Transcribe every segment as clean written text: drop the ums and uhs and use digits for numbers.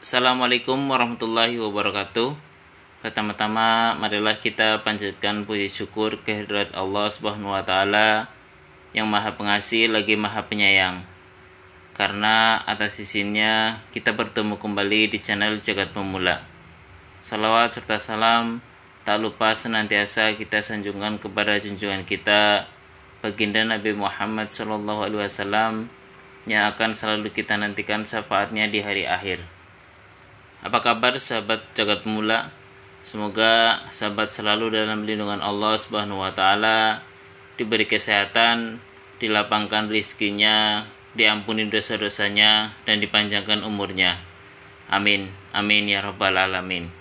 Assalamualaikum warahmatullahi wabarakatuh. Pertama-tama marilah kita panjatkan puji syukur kehadirat Allah Subhanahu wa taala yang Maha Pengasih lagi Maha Penyayang. Karena atas izinnya kita bertemu kembali di channel Jagat Pemula. Salawat serta salam tak lupa senantiasa kita sanjungkan kepada junjungan kita baginda Nabi Muhammad SAW yang akan selalu kita nantikan syafaatnya di hari akhir. Apa kabar sahabat Jagat Pemula? Semoga sahabat selalu dalam lindungan Allah Subhanahu wa taala, diberi kesehatan, dilapangkan rizkinya, diampuni dosa-dosanya, dan dipanjangkan umurnya. Amin. Amin ya rabbal alamin.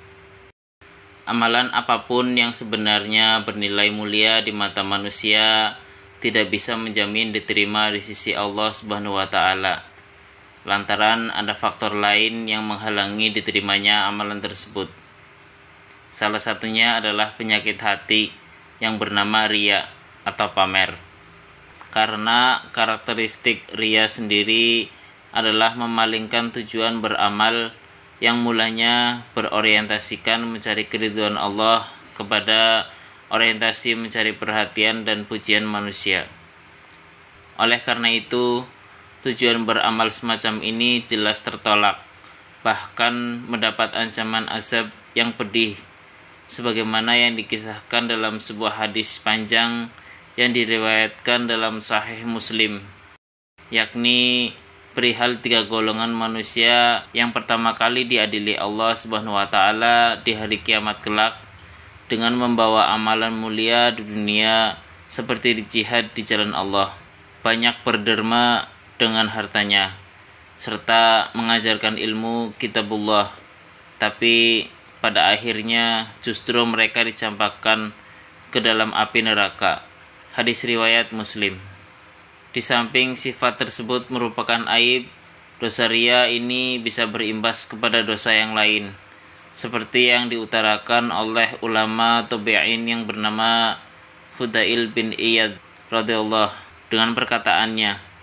Amalan apapun yang sebenarnya bernilai mulia di mata manusia tidak bisa menjamin diterima di sisi Allah Subhanahu wa taala, lantaran ada faktor lain yang menghalangi diterimanya amalan tersebut. Salah satunya adalah penyakit hati yang bernama riya atau pamer. Karena karakteristik riya sendiri adalah memalingkan tujuan beramal yang mulanya berorientasikan mencari keridhaan Allah kepada orientasi mencari perhatian dan pujian manusia. Oleh karena itu, tujuan beramal semacam ini jelas tertolak, bahkan mendapat ancaman azab yang pedih, sebagaimana yang dikisahkan dalam sebuah hadis panjang yang diriwayatkan dalam Sahih Muslim, yakni perihal 3 golongan manusia yang pertama kali diadili Allah Subhanahu wa taala di hari kiamat kelak dengan membawa amalan mulia di dunia seperti di jihad di jalan Allah, banyak berderma dengan hartanya, serta mengajarkan ilmu kitabullah, tapi pada akhirnya justru mereka dicampakkan ke dalam api neraka. Hadis riwayat Muslim. Di samping sifat tersebut merupakan aib, dosa riya ini bisa berimbas kepada dosa yang lain, seperti yang diutarakan oleh ulama tabi'in yang bernama Fudail bin Iyad radhiyallahu dengan perkataannya,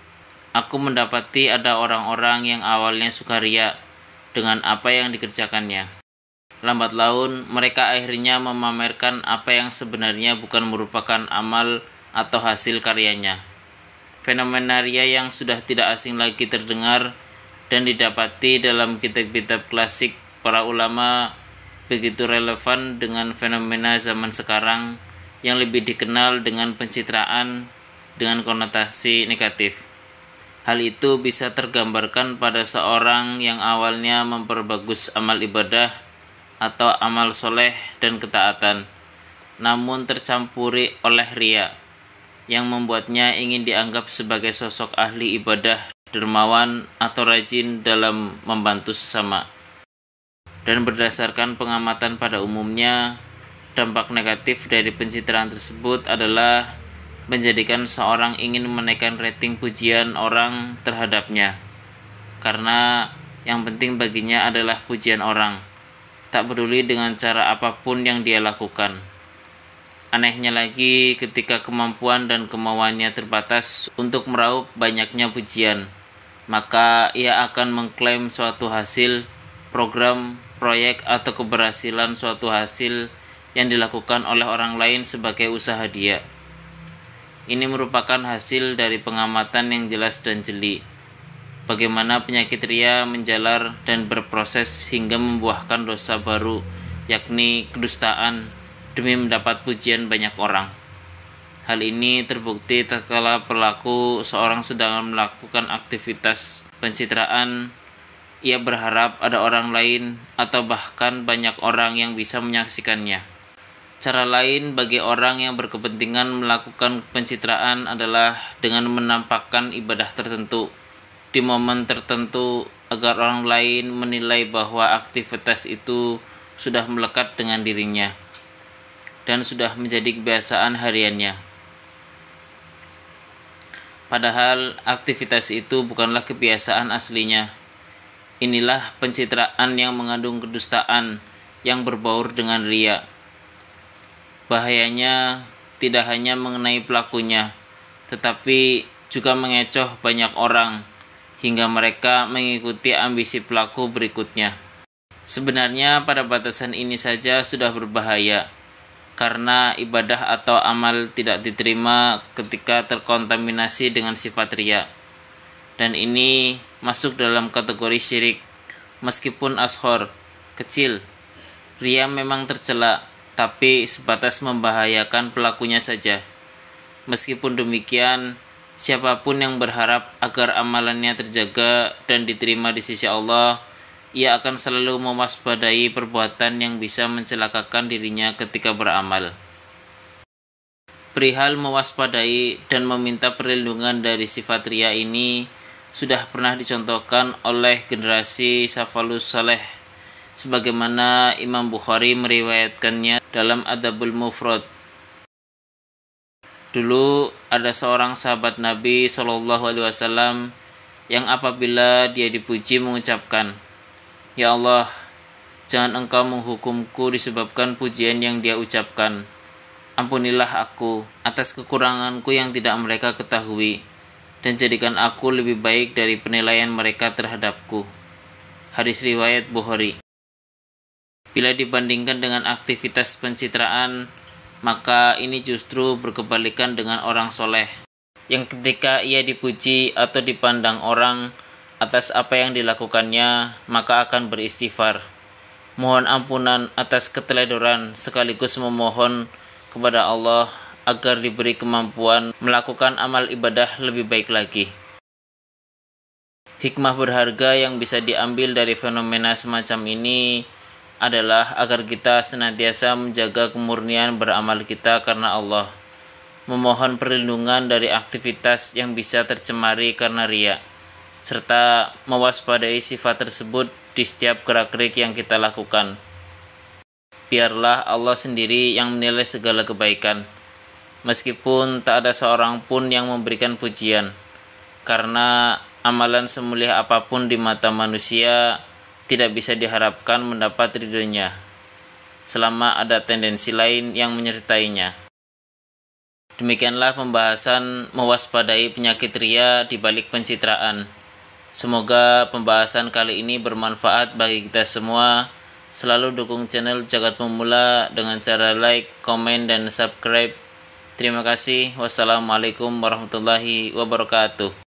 "Aku mendapati ada orang-orang yang awalnya suka riya dengan apa yang dikerjakannya. Lambat laun mereka akhirnya memamerkan apa yang sebenarnya bukan merupakan amal atau hasil karyanya." Fenomena riya yang sudah tidak asing lagi terdengar dan didapati dalam kitab-kitab klasik para ulama begitu relevan dengan fenomena zaman sekarang yang lebih dikenal dengan pencitraan dengan konotasi negatif. Hal itu bisa tergambarkan pada seorang yang awalnya memperbagus amal ibadah atau amal soleh dan ketaatan, namun tercampuri oleh riya yang membuatnya ingin dianggap sebagai sosok ahli ibadah, dermawan, atau rajin dalam membantu sesama. Dan berdasarkan pengamatan pada umumnya, dampak negatif dari pencitraan tersebut adalah menjadikan seorang ingin menaikkan rating pujian orang terhadapnya, karena yang penting baginya adalah pujian orang, tak peduli dengan cara apapun yang dia lakukan. Anehnya lagi, ketika kemampuan dan kemauannya terbatas untuk meraup banyaknya pujian, maka ia akan mengklaim suatu hasil, program, proyek, atau keberhasilan suatu hasil yang dilakukan oleh orang lain sebagai usaha dia. Ini merupakan hasil dari pengamatan yang jelas dan jeli, bagaimana penyakit riya menjalar dan berproses hingga membuahkan dosa baru, yakni kedustaan, demi mendapat pujian banyak orang. Hal ini terbukti tatkala pelaku seorang sedang melakukan aktivitas pencitraan, ia berharap ada orang lain atau bahkan banyak orang yang bisa menyaksikannya. Cara lain bagi orang yang berkepentingan melakukan pencitraan adalah dengan menampakkan ibadah tertentu di momen tertentu agar orang lain menilai bahwa aktivitas itu sudah melekat dengan dirinya dan sudah menjadi kebiasaan hariannya. Padahal aktivitas itu bukanlah kebiasaan aslinya. Inilah pencitraan yang mengandung kedustaan yang berbaur dengan riya. Bahayanya tidak hanya mengenai pelakunya, tetapi juga mengecoh banyak orang hingga mereka mengikuti ambisi pelaku berikutnya. Sebenarnya pada batasan ini saja sudah berbahaya, karena ibadah atau amal tidak diterima ketika terkontaminasi dengan sifat riya. Dan ini masuk dalam kategori syirik, meskipun ashor, kecil. Riya memang tercela, tapi sebatas membahayakan pelakunya saja. Meskipun demikian, siapapun yang berharap agar amalannya terjaga dan diterima di sisi Allah, ia akan selalu mewaspadai perbuatan yang bisa mencelakakan dirinya ketika beramal. Perihal mewaspadai dan meminta perlindungan dari sifat riya ini sudah pernah dicontohkan oleh generasi Salafus Saleh, sebagaimana Imam Bukhari meriwayatkannya dalam Adabul Mufrad. Dulu ada seorang sahabat Nabi SAW yang apabila dia dipuji mengucapkan, "Ya Allah, jangan Engkau menghukumku disebabkan pujian yang dia ucapkan. Ampunilah aku atas kekuranganku yang tidak mereka ketahui, dan jadikan aku lebih baik dari penilaian mereka terhadapku." Hadis riwayat Bukhari. Bila dibandingkan dengan aktivitas pencitraan, maka ini justru berkebalikan dengan orang soleh, yang ketika ia dipuji atau dipandang orang atas apa yang dilakukannya, maka akan beristighfar, mohon ampunan atas keteledoran, sekaligus memohon kepada Allah agar diberi kemampuan melakukan amal ibadah lebih baik lagi. Hikmah berharga yang bisa diambil dari fenomena semacam ini adalah agar kita senantiasa menjaga kemurnian beramal kita karena Allah, memohon perlindungan dari aktivitas yang bisa tercemari karena riya, serta mewaspadai sifat tersebut di setiap gerak-gerik yang kita lakukan. Biarlah Allah sendiri yang menilai segala kebaikan, meskipun tak ada seorang pun yang memberikan pujian, karena amalan semulia apapun di mata manusia tidak bisa diharapkan mendapat ridhonya, selama ada tendensi lain yang menyertainya. Demikianlah pembahasan mewaspadai penyakit riya di balik pencitraan. Semoga pembahasan kali ini bermanfaat bagi kita semua. Selalu dukung channel Jagat Pemula dengan cara like, komen, dan subscribe. Terima kasih. Wassalamualaikum warahmatullahi wabarakatuh.